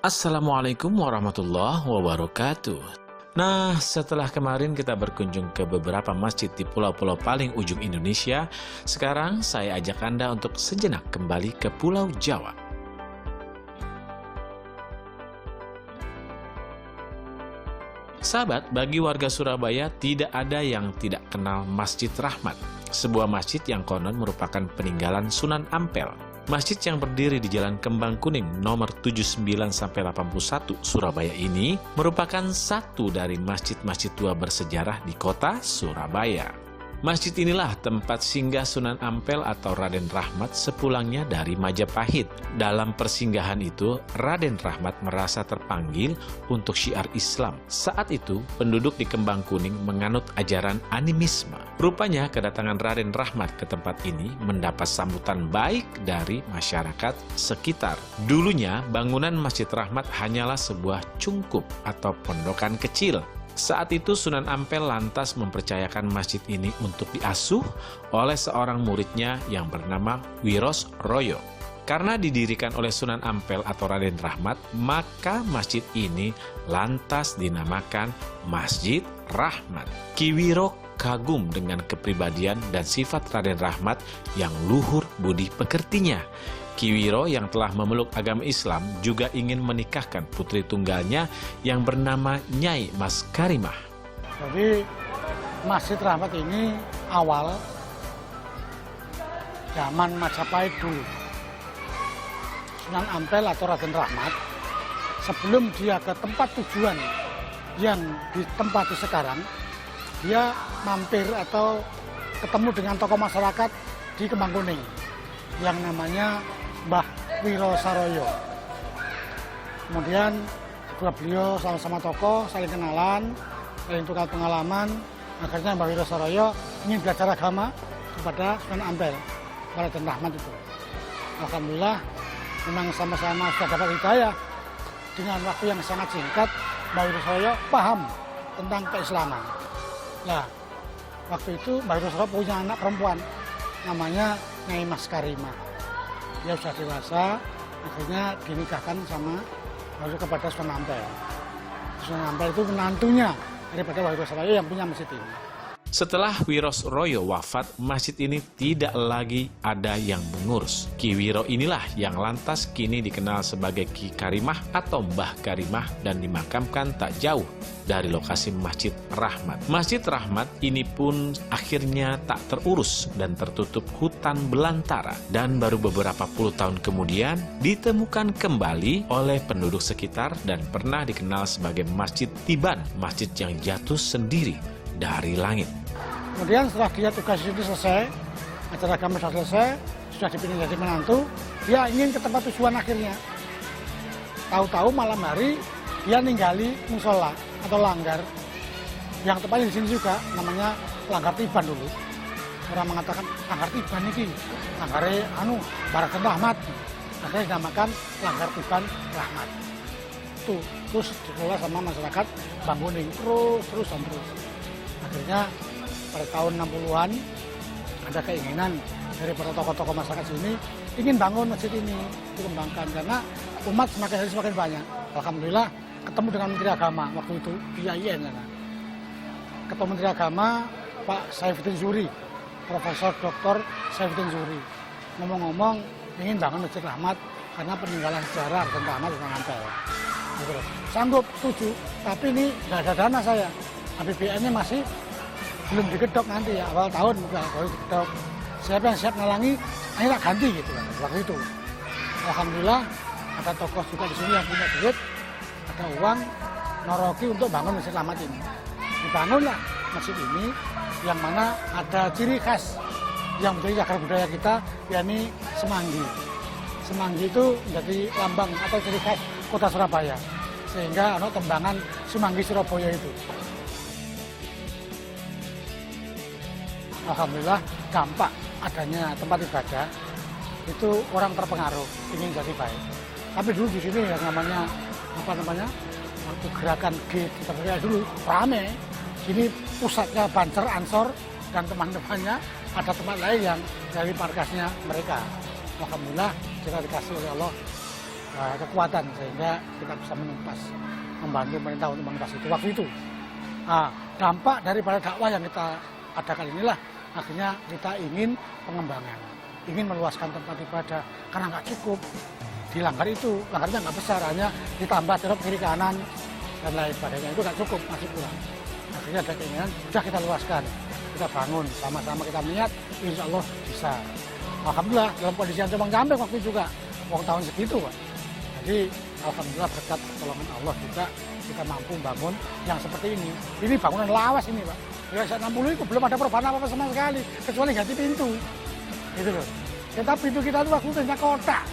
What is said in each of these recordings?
Assalamualaikum warahmatullahi wabarakatuh. Nah, setelah kemarin kita berkunjung ke beberapa masjid di pulau-pulau paling ujung Indonesia, sekarang saya ajak Anda untuk sejenak kembali ke Pulau Jawa. Sahabat, bagi warga Surabaya tidak ada yang tidak kenal Masjid Rahmat, sebuah masjid yang konon merupakan peninggalan Sunan Ampel. Masjid yang berdiri di Jalan Kembang Kuning nomor 79-81 Surabaya ini merupakan satu dari masjid-masjid tua bersejarah di kota Surabaya. Masjid inilah tempat singgah Sunan Ampel atau Raden Rahmat sepulangnya dari Majapahit. Dalam persinggahan itu, Raden Rahmat merasa terpanggil untuk syiar Islam. Saat itu, penduduk di Kembang Kuning menganut ajaran animisme. Rupanya, kedatangan Raden Rahmat ke tempat ini mendapat sambutan baik dari masyarakat sekitar. Dulunya, bangunan Masjid Rahmat hanyalah sebuah cungkup atau pondokan kecil. Saat itu Sunan Ampel lantas mempercayakan masjid ini untuk diasuh oleh seorang muridnya yang bernama Wiros Royo. Karena didirikan oleh Sunan Ampel atau Raden Rahmat, maka masjid ini lantas dinamakan Masjid Rahmat. Ki Wiro kagum dengan kepribadian dan sifat Raden Rahmat yang luhur budi pekertinya. Ki Wiro yang telah memeluk agama Islam juga ingin menikahkan putri tunggalnya yang bernama Nyai Mas Karimah. Jadi Masjid Rahmat ini awal zaman Majapahit dulu. Sunan Ampel atau Raden Rahmat sebelum dia ke tempat tujuan yang ditempati sekarang, dia mampir atau ketemu dengan tokoh masyarakat di Kembang Kuning yang namanya Mbah Wiro Saroyo. Kemudian kedua beliau sama-sama tokoh, saling kenalan, saling tukar pengalaman. Akhirnya Mbah Wiro Saroyo ingin belajar agama kepada Sunan Ampel, kepada Raden Rahmat itu. Alhamdulillah, memang sama-sama sudah dapat hidayah. Dengan waktu yang sangat singkat, Mbah Wiro Saroyo paham tentang keislaman. Nah, waktu itu Mbah Wiro Saroyo punya anak perempuan, namanya Nyai Mas Karimah. Dia sudah dewasa, akhirnya dinikahkan sama lalu kepada Sunan Ampel. Sunan Ampel itu menantunya daripada Wiro Saroyo yang punya masjid ini. Setelah Wiros Royo wafat, masjid ini tidak lagi ada yang mengurus. Ki Wiro inilah yang lantas kini dikenal sebagai Ki Karimah atau Mbah Karimah dan dimakamkan tak jauh dari lokasi Masjid Rahmat. Masjid Rahmat ini pun akhirnya tak terurus dan tertutup hutan belantara. Dan baru beberapa puluh tahun kemudian ditemukan kembali oleh penduduk sekitar dan pernah dikenal sebagai Masjid Tiban, masjid yang jatuh sendiri dari langit. Kemudian setelah dia tugas itu selesai, acara agama sudah selesai, sudah dipilih jadi menantu, dia ingin ke tempat tujuan akhirnya. Tahu-tahu malam hari dia ninggali musola atau langgar, yang tepatnya di sini juga namanya langgar Tiban dulu. Orang mengatakan langgar Tiban ini, langgare Raden Rahmat. Akhirnya dinamakan langgar Tiban Rahmat. Tuh, terus dikelola sama masyarakat Kembang Kuning terus. Akhirnya pada tahun 60-an ada keinginan dari para tokoh-tokoh masyarakat sini ingin bangun masjid ini, dikembangkan karena umat semakin hari semakin banyak. Alhamdulillah ketemu dengan Menteri Agama waktu itu di IAIN. Ketemu Menteri Agama Pak Saifuddin Zuri, Profesor Dr. Saifuddin Zuri, ngomong-ngomong ingin bangun Masjid Rahmat karena peninggalan sejarah Raden Rahmat dan Ampel. Sanggup, setuju, tapi ini nggak ada dana saya. APBN-nya masih belum digedok nanti ya, awal tahun baru digedok. Siapa yang siap ngalangi, ayo tak ganti gitu kan, waktu itu. Alhamdulillah ada tokoh juga di sini yang punya duit, ada uang, noroki untuk bangun Masjid Rahmat ini. Dibangunlah masjid ini yang mana ada ciri khas yang menjadi cagar budaya kita, yakni semanggi. Semanggi itu menjadi lambang atau ciri khas kota Surabaya, sehingga ada tembangan Semanggi Surabaya itu. Alhamdulillah dampak adanya tempat ibadah itu orang terpengaruh ingin jadi baik. Tapi dulu di sini yang namanya waktu gerakan G3 dulu rame. Ini pusatnya Banser Ansor dan teman-temannya, ada tempat lain yang dari markasnya mereka. Alhamdulillah kita dikasih oleh Allah kekuatan sehingga kita bisa membantu pemerintah untuk menumpas itu waktu itu. Dampak daripada dakwah yang kita adakan inilah akhirnya kita ingin pengembangan, ingin meluaskan tempat ibadah karena nggak cukup dilanggar itu, langgarnya nggak besar, hanya ditambah terus kiri kanan dan lain sebagainya, itu nggak cukup, masih kurang. Akhirnya ada keinginan, sudah kita luaskan, kita bangun sama-sama, kita niat, insya Allah bisa. Alhamdulillah dalam kondisi yang combang-cambing waktu juga, tahun segitu Pak. Jadi alhamdulillah berkat pertolongan Allah juga kita mampu bangun yang seperti ini. Ini bangunan lawas ini Pak. Ya 60 itu belum ada perubahan apa-apa sama sekali, kecuali ganti pintu. Gitu loh. Kita pintu kita itu waktu itu hanya kotak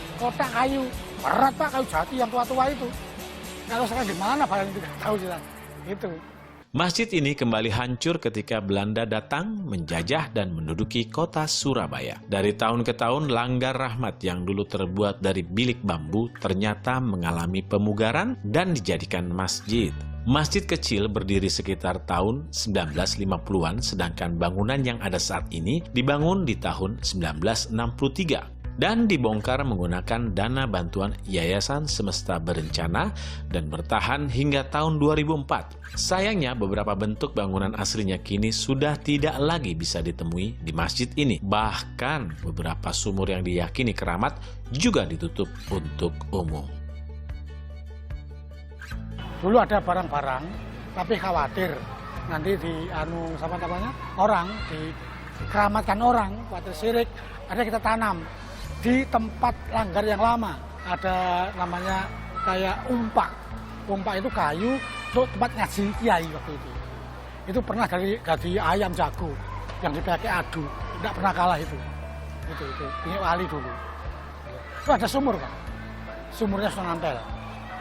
kayu. Berat Pak, kayu jati yang tua-tua itu. Kalau sekarang di mana barang itu tidak tahu jelas. Itu. Masjid ini kembali hancur ketika Belanda datang, menjajah dan menduduki kota Surabaya. Dari tahun ke tahun, Langgar Rahmat yang dulu terbuat dari bilik bambu ternyata mengalami pemugaran dan dijadikan masjid. Masjid kecil berdiri sekitar tahun 1950-an, sedangkan bangunan yang ada saat ini dibangun di tahun 1963. Dan dibongkar menggunakan dana bantuan Yayasan Semesta Berencana dan bertahan hingga tahun 2004. Sayangnya beberapa bentuk bangunan aslinya kini sudah tidak lagi bisa ditemui di masjid ini. Bahkan beberapa sumur yang diyakini keramat juga ditutup untuk umum. Dulu ada barang-barang, tapi khawatir nanti dikeramatkan orang, khawatir syirik, ada kita tanam. Di tempat langgar yang lama ada namanya kayak umpak. Umpak itu kayu untuk tempat ngaji kiai waktu itu. Itu pernah dari ayam jago yang dipakai adu, tidak pernah kalah itu. Itu ini wali dulu. Itu ada sumur Pak. Sumurnya sudah nempel.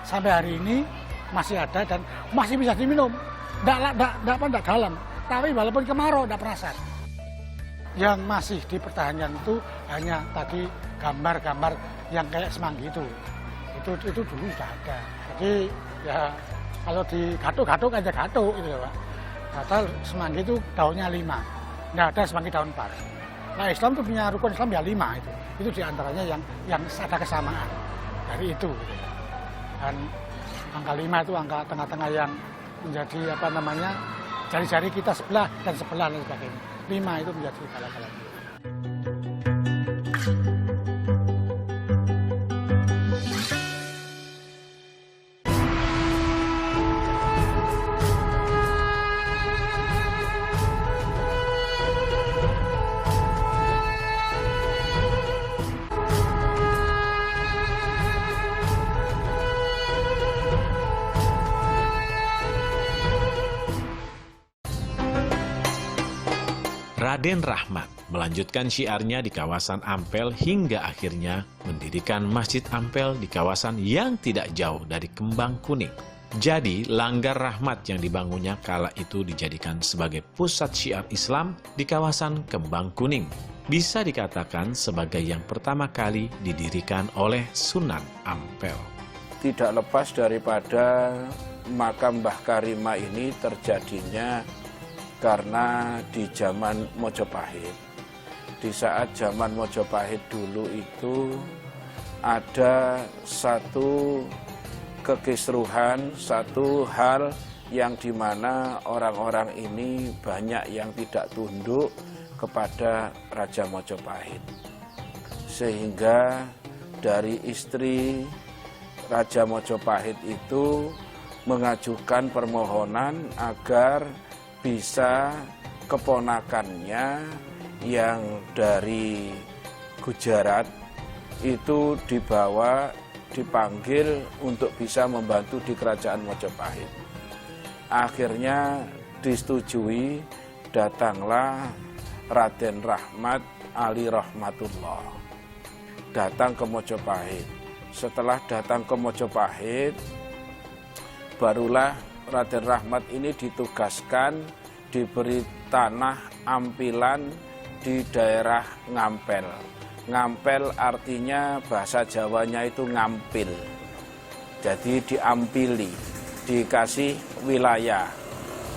Sampai hari ini masih ada dan masih bisa diminum. Tidak dalam, tapi walaupun kemarau tidak pernah sat. Yang masih dipertahankan itu hanya tadi gambar-gambar yang kayak semanggi itu dulu sudah ada. Jadi ya kalau digatuk-gatuk aja gatuk gitu ya Pak. Padahal semanggi itu daunnya 5, nggak ada semanggi daun 4. Nah Islam itu punya rukun Islam ya 5 itu diantaranya yang ada kesamaan dari itu. Gitu ya. Dan angka 5 itu angka tengah-tengah yang menjadi jari-jari kita sebelah dan sebelah dan sebagainya. 5 itu menjadi kala-kala. Raden Rahmat melanjutkan syiarnya di kawasan Ampel hingga akhirnya mendirikan Masjid Ampel di kawasan yang tidak jauh dari Kembang Kuning. Jadi, Langgar Rahmat yang dibangunnya kala itu dijadikan sebagai pusat syiar Islam di kawasan Kembang Kuning. Bisa dikatakan sebagai yang pertama kali didirikan oleh Sunan Ampel. Tidak lepas daripada makam Mbah Karimah ini terjadinya karena di zaman Mojopahit. Di saat zaman Mojopahit dulu itu ada satu kekisruhan, satu hal yang dimana orang-orang ini banyak yang tidak tunduk kepada Raja Mojopahit. Sehingga dari istri Raja Mojopahit itu mengajukan permohonan agar bisa keponakannya yang dari Gujarat itu dipanggil untuk bisa membantu di kerajaan Mojopahit. Akhirnya disetujui, datanglah Raden Rahmat Ali Rahmatullah datang ke Mojopahit. Setelah datang ke Mojopahit, barulah Raden Rahmat ini ditugaskan diberi tanah ampilan di daerah Ngampel. Ngampel artinya bahasa Jawanya itu ngampil. Jadi diampili, dikasih wilayah.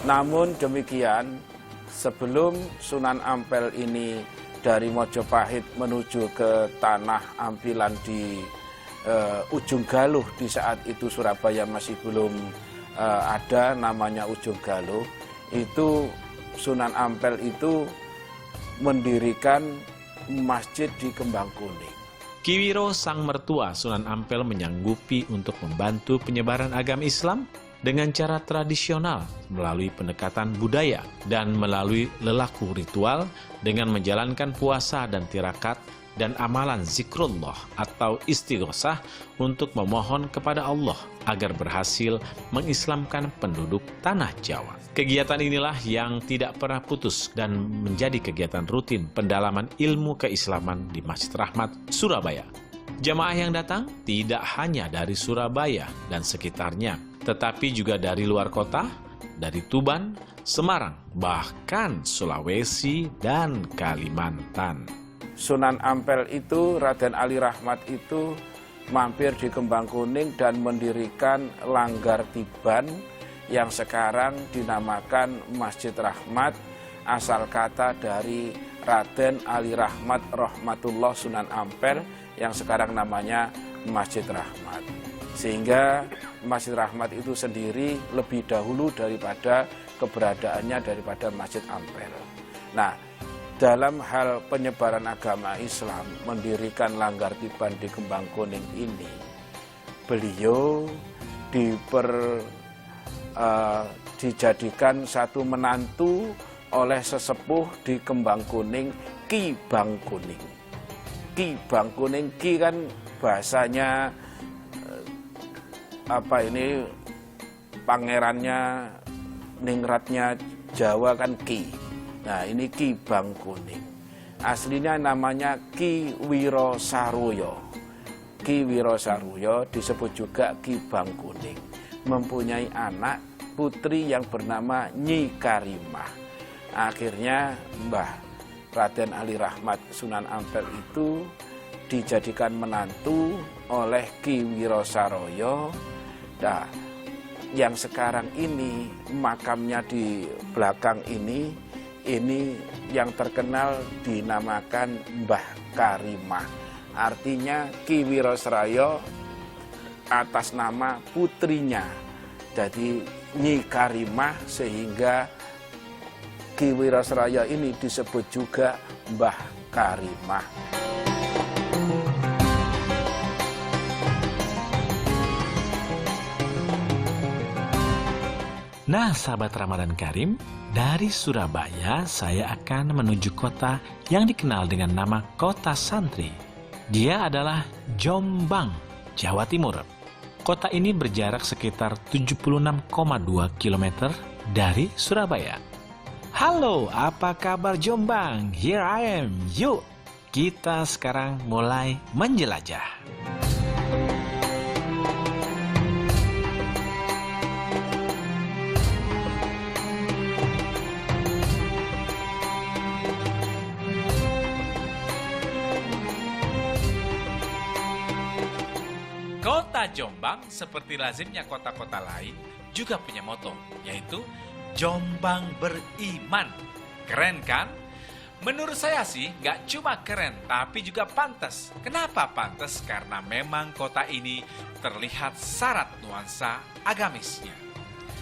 Namun demikian, sebelum Sunan Ampel ini dari Mojopahit menuju ke tanah ampilan di Ujung Galuh. Di saat itu Surabaya masih belum ada namanya Ujung Galuh. Itu Sunan Ampel itu mendirikan masjid di Kembang Kuning. Ki Wiro sang mertua Sunan Ampel menyanggupi untuk membantu penyebaran agama Islam dengan cara tradisional melalui pendekatan budaya dan melalui lelaku ritual dengan menjalankan puasa dan tirakat dan amalan zikrullah atau istighosah untuk memohon kepada Allah agar berhasil mengislamkan penduduk tanah Jawa. Kegiatan inilah yang tidak pernah putus dan menjadi kegiatan rutin pendalaman ilmu keislaman di Masjid Rahmat, Surabaya. Jamaah yang datang tidak hanya dari Surabaya dan sekitarnya, tetapi juga dari luar kota, dari Tuban, Semarang, bahkan Sulawesi dan Kalimantan. Sunan Ampel itu, Raden Ali Rahmat itu mampir di Kembang Kuning dan mendirikan Langgar Tiban yang sekarang dinamakan Masjid Rahmat, asal kata dari Raden Ali Rahmat Rahmatullah Sunan Ampel yang sekarang namanya Masjid Rahmat. Sehingga Masjid Rahmat itu sendiri lebih dahulu daripada keberadaannya daripada Masjid Ampel. Nah, dalam hal penyebaran agama Islam, mendirikan Langgar Tiban di Kembang Kuning ini, beliau dijadikan satu menantu oleh sesepuh di Kembang Kuning, Ki Bang Kuning. Ki Bang Kuning, Ki kan bahasanya pangerannya, ningratnya Jawa kan Ki. Nah, ini Ki Bang Kuning. Aslinya namanya Ki Wiro Saroyo. Ki Wiro Saroyo disebut juga Ki Bang Kuning. Mempunyai anak putri yang bernama Nyi Karimah. Akhirnya Mbah Raden Ali Rahmat Sunan Ampel itu dijadikan menantu oleh Ki Wiro Saroyo. Nah, yang sekarang ini makamnya di belakang ini yang terkenal dinamakan Mbah Karimah. Artinya Ki Wiro Saroyo atas nama putrinya. Jadi Nyi Karimah, sehingga Ki Wiro Saroyo ini disebut juga Mbah Karimah. Nah, sahabat Ramadan Karim, dari Surabaya saya akan menuju kota yang dikenal dengan nama Kota Santri. Dia adalah Jombang, Jawa Timur. Kota ini berjarak sekitar 76,2 km dari Surabaya. Halo, apa kabar Jombang? Here I am. Yuk, kita sekarang mulai menjelajah. Kota Jombang, seperti lazimnya kota-kota lain, juga punya moto, yaitu Jombang beriman. Keren kan? Menurut saya sih, nggak cuma keren, tapi juga pantas. Kenapa pantas? Karena memang kota ini terlihat syarat nuansa agamisnya.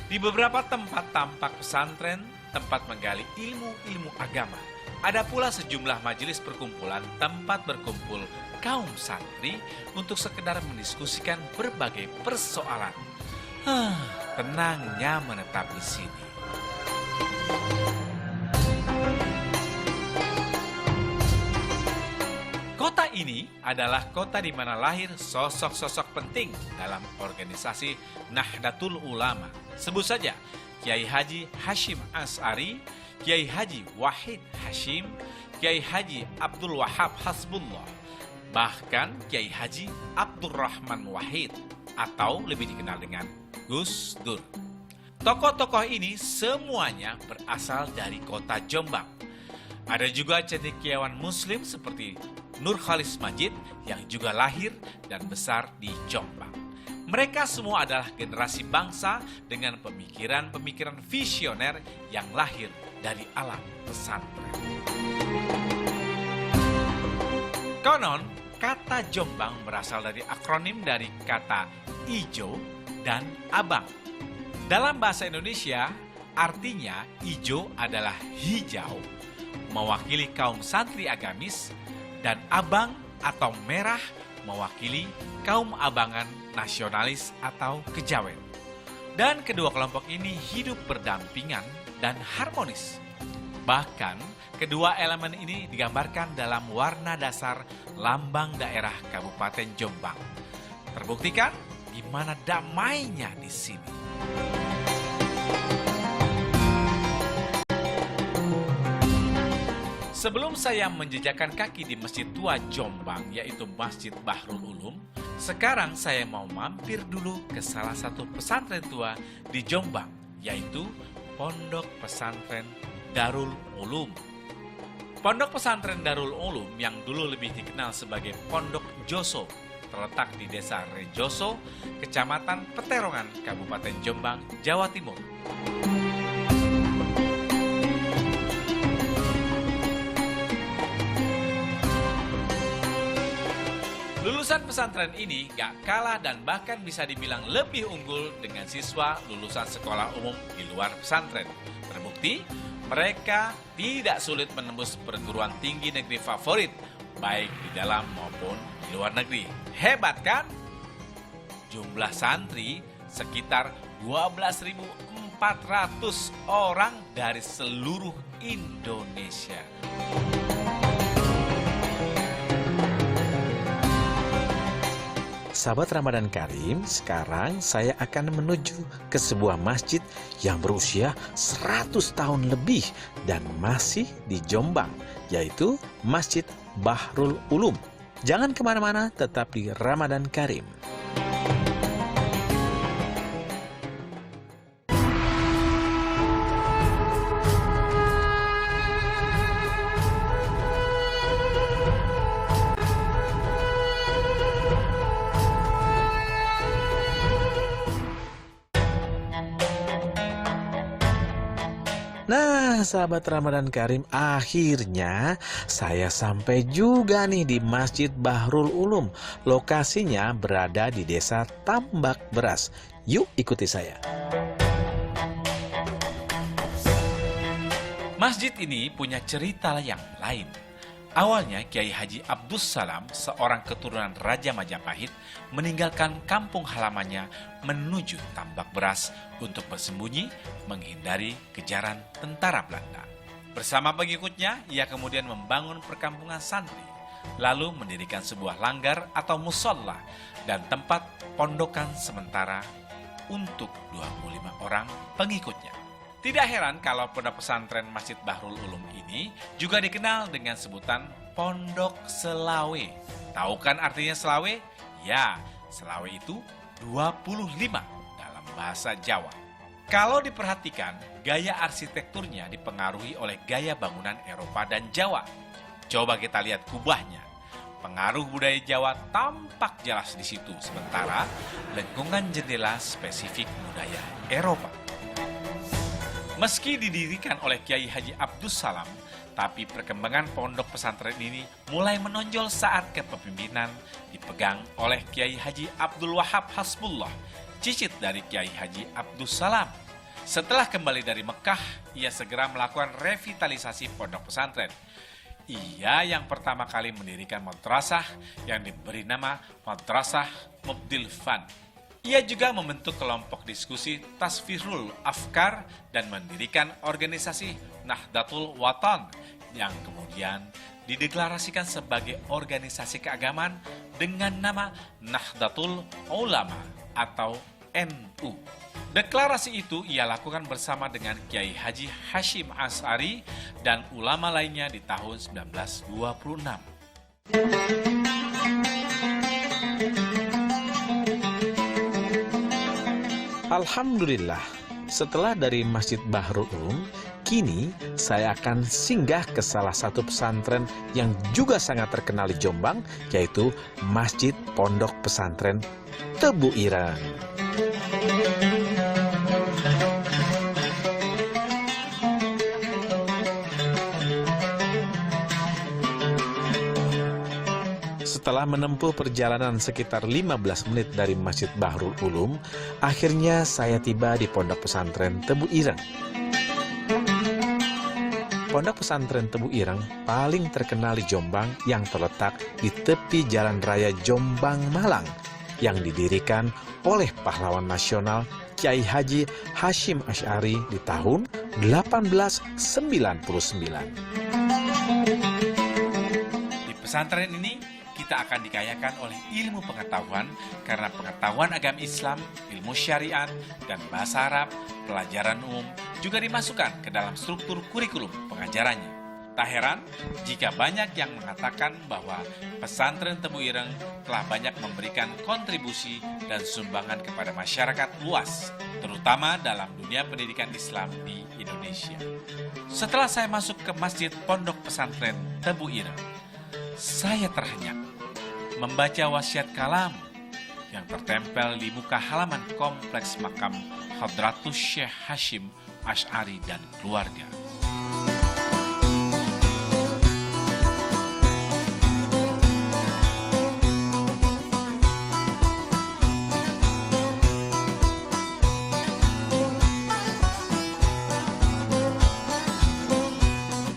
Di beberapa tempat tampak pesantren, tempat menggali ilmu-ilmu agama. Ada pula sejumlah majelis perkumpulan, tempat berkumpul kaum santri untuk sekedar mendiskusikan berbagai persoalan. Tenangnya menetap di sini. Kota ini adalah kota di mana lahir sosok-sosok penting dalam organisasi Nahdlatul Ulama. Sebut saja Kiai Haji Hashim As'ari, Kiai Haji Wahid Hashim, Kiai Haji Abdul Wahab Hasbullah, bahkan Kiai Haji Abdurrahman Wahid atau lebih dikenal dengan Gus Dur. Tokoh-tokoh ini semuanya berasal dari kota Jombang. Ada juga cendekiawan muslim seperti Nurkhalis Majid yang juga lahir dan besar di Jombang. Mereka semua adalah generasi bangsa dengan pemikiran-pemikiran visioner yang lahir dari alam pesantren. Konon, Kata Jombang berasal dari akronim dari kata ijo dan abang. Dalam bahasa Indonesia, artinya ijo adalah hijau, mewakili kaum santri agamis, dan abang atau merah mewakili kaum abangan nasionalis atau kejawen. Dan kedua kelompok ini hidup berdampingan dan harmonis. Bahkan, kedua elemen ini digambarkan dalam warna dasar lambang daerah Kabupaten Jombang. Terbuktikan gimana damainya di sini. Sebelum saya menjejakkan kaki di Masjid Tua Jombang, yaitu Masjid Bahrul Ulum, sekarang saya mau mampir dulu ke salah satu pesantren tua di Jombang, yaitu Pondok Pesantren Darul Ulum. Pondok Pesantren Darul Ulum yang dulu lebih dikenal sebagai Pondok Joso, terletak di Desa Rejoso, Kecamatan Peterongan, Kabupaten Jombang, Jawa Timur. Lulusan pesantren ini gak kalah dan bahkan bisa dibilang lebih unggul dengan siswa lulusan sekolah umum di luar pesantren. Terbukti, mereka tidak sulit menembus perguruan tinggi negeri favorit, baik di dalam maupun di luar negeri. Hebat kan? Jumlah santri sekitar 12.400 orang dari seluruh Indonesia. Sahabat Ramadan Karim, sekarang saya akan menuju ke sebuah masjid yang berusia 100 tahun lebih dan masih di Jombang, yaitu Masjid Bahrul Ulum. Jangan kemana-mana, tetap di Ramadan Karim. Nah, sahabat Ramadan Karim, akhirnya saya sampai juga nih di Masjid Bahrul Ulum. Lokasinya berada di Desa Tambak Beras. Yuk ikuti saya. Masjid ini punya cerita yang lain. Awalnya Kiai Haji Abdus Salam, seorang keturunan Raja Majapahit, meninggalkan kampung halamannya menuju Tambak Beras untuk bersembunyi menghindari kejaran tentara Belanda. Bersama pengikutnya, ia kemudian membangun perkampungan santri, lalu mendirikan sebuah langgar atau musola dan tempat pondokan sementara untuk 25 orang pengikutnya. Tidak heran kalau pondok pesantren Masjid Bahrul Ulum ini juga dikenal dengan sebutan Pondok Selawe. Tahu kan artinya Selawe? Ya, Selawe itu 25 dalam bahasa Jawa. Kalau diperhatikan, gaya arsitekturnya dipengaruhi oleh gaya bangunan Eropa dan Jawa. Coba kita lihat kubahnya. Pengaruh budaya Jawa tampak jelas di situ, sementara lengkungan jendela spesifik budaya Eropa. Meski didirikan oleh Kiai Haji Abdus Salam, tapi perkembangan pondok pesantren ini mulai menonjol saat kepemimpinan dipegang oleh Kiai Haji Abdul Wahab Hasbullah, cicit dari Kiai Haji Abdus Salam. Setelah kembali dari Mekah, ia segera melakukan revitalisasi pondok pesantren. Ia yang pertama kali mendirikan madrasah yang diberi nama Madrasah Mubdil Fan. Ia juga membentuk kelompok diskusi Tasfirul Afkar dan mendirikan organisasi Nahdlatul Watan yang kemudian dideklarasikan sebagai organisasi keagamaan dengan nama Nahdlatul Ulama atau NU. Deklarasi itu ia lakukan bersama dengan Kiai Haji Hashim As'ari dan ulama lainnya di tahun 1926. Alhamdulillah, setelah dari Masjid Bahrul Ulum, kini saya akan singgah ke salah satu pesantren yang juga sangat terkenal di Jombang, yaitu Masjid Pondok Pesantren Tebu Ireng. Setelah menempuh perjalanan sekitar 15 menit dari Masjid Bahrul Ulum, akhirnya saya tiba di Pondok Pesantren Tebu Ireng. Pondok Pesantren Tebu Ireng paling terkenal di Jombang yang terletak di tepi Jalan Raya Jombang Malang yang didirikan oleh pahlawan nasional Kiai Haji Hashim Asy'ari di tahun 1899. Di pesantren ini kita akan dikayakan oleh ilmu pengetahuan karena pengetahuan agama Islam, ilmu syariat, dan bahasa Arab, pelajaran umum juga dimasukkan ke dalam struktur kurikulum pengajarannya. Tak heran jika banyak yang mengatakan bahwa pesantren Tebu Ireng telah banyak memberikan kontribusi dan sumbangan kepada masyarakat luas, terutama dalam dunia pendidikan Islam di Indonesia. Setelah saya masuk ke Masjid Pondok Pesantren Tebu Ireng, saya terhenyak membaca wasiat kalam yang tertempel di muka halaman kompleks makam Hadratus Syekh Hashim Asy'ari dan keluarga.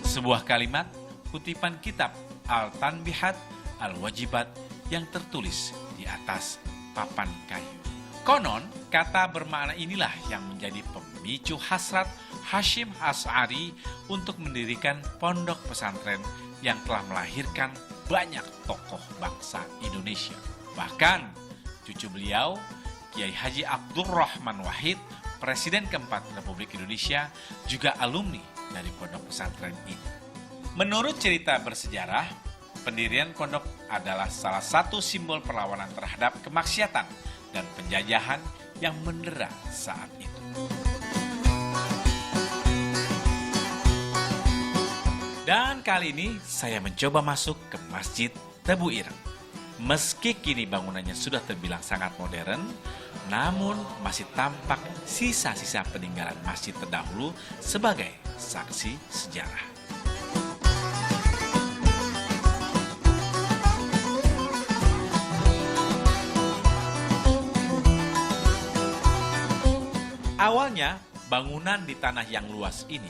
Sebuah kalimat kutipan kitab Al-Tanbihat Al-Wajibat yang tertulis di atas papan kayu. Konon, kata bermakna inilah yang menjadi pemicu hasrat Hashim Asy'ari untuk mendirikan pondok pesantren yang telah melahirkan banyak tokoh bangsa Indonesia. Bahkan, cucu beliau, Kiai Haji Abdurrahman Wahid, Presiden keempat Republik Indonesia, juga alumni dari pondok pesantren ini. Menurut cerita bersejarah, pendirian pondok adalah salah satu simbol perlawanan terhadap kemaksiatan dan penjajahan yang mendera saat itu. Dan kali ini saya mencoba masuk ke Masjid Tebu Ireng. Meski kini bangunannya sudah terbilang sangat modern, namun masih tampak sisa-sisa peninggalan masjid terdahulu sebagai saksi sejarah. Awalnya, bangunan di tanah yang luas ini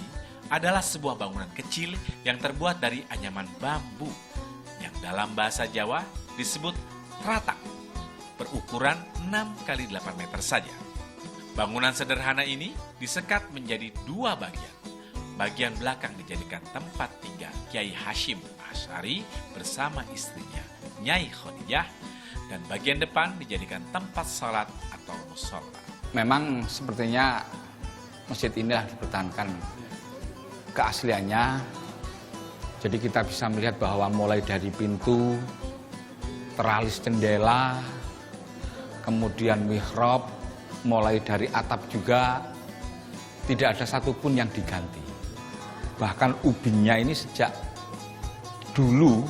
adalah sebuah bangunan kecil yang terbuat dari anyaman bambu yang dalam bahasa Jawa disebut tratak, berukuran 6 x 8 meter saja. Bangunan sederhana ini disekat menjadi dua bagian. Bagian belakang dijadikan tempat tinggal Kiai Hashim Asy'ari bersama istrinya, Nyai Khadijah, dan bagian depan dijadikan tempat salat atau musholla. Memang sepertinya masjid inilah dipertahankan keasliannya. Jadi kita bisa melihat bahwa mulai dari pintu, teralis jendela, kemudian mihrab, mulai dari atap juga tidak ada satupun yang diganti. Bahkan ubinnya ini sejak dulu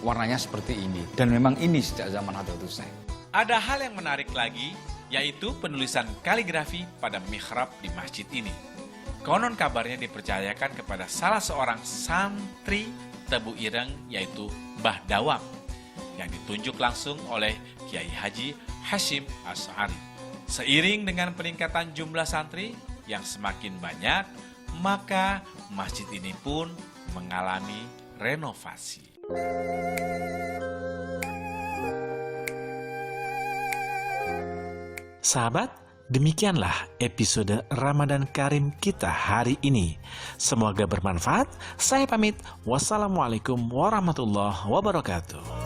warnanya seperti ini, dan memang ini sejak zaman Hadratus Syekh. Ada hal yang menarik lagi, yaitu penulisan kaligrafi pada mihrab di masjid ini. Konon kabarnya dipercayakan kepada salah seorang santri Tebu Ireng, yaitu Mbah Dawang, yang ditunjuk langsung oleh Kiai Haji Hashim Asy'ari. Seiring dengan peningkatan jumlah santri yang semakin banyak, maka masjid ini pun mengalami renovasi. Sahabat, demikianlah episode Ramadan Karim kita hari ini. Semoga bermanfaat. Saya pamit. Wassalamualaikum warahmatullahi wabarakatuh.